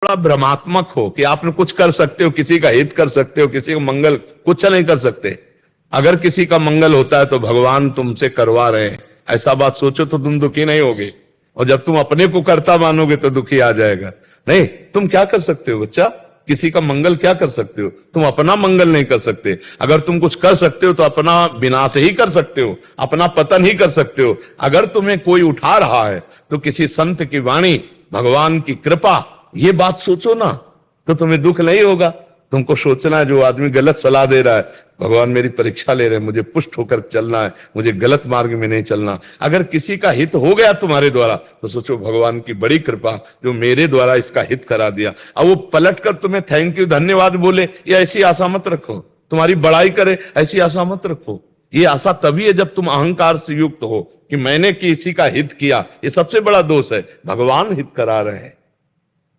बड़ा भ्रमात्मक हो कि आपने कुछ कर सकते हो, किसी का हित कर सकते हो, किसी का मंगल, कुछ नहीं कर सकते। अगर किसी का मंगल होता है तो भगवान तुमसे करवा रहे हैं, ऐसा बात सोचो तो तुम दुखी नहीं होगे। और जब तुम अपने को कर्ता मानोगे तो दुखी आ जाएगा। नहीं, तुम क्या कर सकते हो बच्चा? किसी का मंगल क्या कर सकते हो? तुम अपना मंगल नहीं कर सकते। अगर तुम कुछ कर सकते हो तो अपना विनाश ही कर सकते हो, अपना पतन ही कर सकते हो। अगर तुम्हें कोई उठा रहा है तो किसी संत की वाणी, भगवान की कृपा, ये बात सोचो ना, तो तुम्हें दुख नहीं होगा। तुमको सोचना है जो आदमी गलत सलाह दे रहा है, भगवान मेरी परीक्षा ले रहे हैं, मुझे पुष्ट होकर चलना है, मुझे गलत मार्ग में नहीं चलना। अगर किसी का हित हो गया तुम्हारे द्वारा तो सोचो भगवान की बड़ी कृपा जो मेरे द्वारा इसका हित करा दिया। अब वो पलट कर तुम्हें थैंक यू धन्यवाद बोले, ये ऐसी आशा मत रखो। तुम्हारी बड़ाई करे ऐसी आशा मत रखो। ये आशा तभी है जब तुम अहंकार से युक्त हो कि मैंने किसी का हित किया। ये सबसे बड़ा दोष है। भगवान हित करा रहे हैं।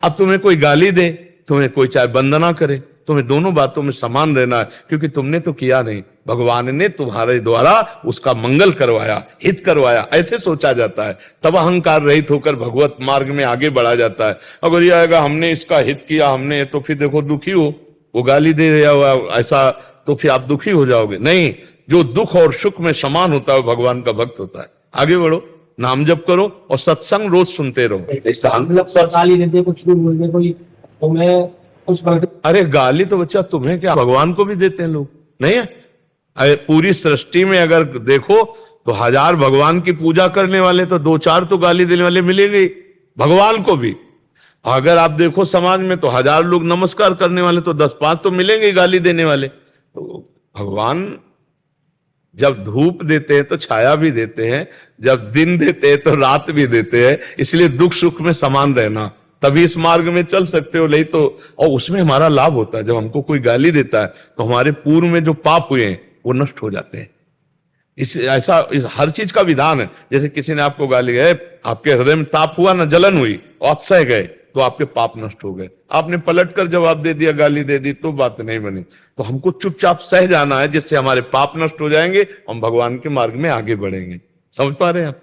अब तुम्हें कोई गाली दे, तुम्हें कोई चाहे वंदना करे, तुम्हें दोनों बातों में समान रहना है, क्योंकि तुमने तो किया नहीं, भगवान ने तुम्हारे द्वारा उसका मंगल करवाया, हित करवाया, ऐसे सोचा जाता है। तब अहंकार रहित होकर भगवत मार्ग में आगे बढ़ा जाता है। अगर यह आएगा हमने इसका हित किया, हमने, तो फिर देखो दुखी हो, वो गाली दे दिया हुआ ऐसा, तो फिर आप दुखी हो जाओगे। नहीं, जो दुख और सुख में समान होता है भगवान का भक्त होता है। आगे बढ़ो, नाम जप करो और सत्संग रोज सुनते रहो। गाली देते, कुछ भी बोलते कोई, तो मैं कुछ अरे गाली तो बच्चा तुम्हें क्या, भगवान को भी देते हैं लोग, नहीं है? अरे पूरी सृष्टि में अगर देखो तो 1000 भगवान की पूजा करने वाले तो 2-4 तो गाली देने वाले मिलेंगे भगवान को भी। अगर आप देखो समाज में तो 1000 लोग नमस्कार करने वाले तो 10-5 तो मिलेंगे गाली देने वाले। तो भगवान जब धूप देते हैं तो छाया भी देते हैं, जब दिन देते हैं तो रात भी देते हैं। इसलिए दुख सुख में समान रहना, तभी इस मार्ग में चल सकते हो। नहीं तो, और उसमें हमारा लाभ होता है। जब हमको कोई गाली देता है तो हमारे पूर्व में जो पाप हुए हैं वो नष्ट हो जाते हैं। इस हर चीज का विधान है। जैसे किसी ने आपको गाली गए, आपके हृदय में ताप हुआ ना, जलन हुई, और आप सह गए तो आपके पाप नष्ट हो गए। आपने पलट कर जवाब दे दिया, गाली दे दी, तो बात नहीं बनी। तो हमको चुपचाप सह जाना है, जिससे हमारे पाप नष्ट हो जाएंगे, हम भगवान के मार्ग में आगे बढ़ेंगे। समझ पा रहे हैं आप?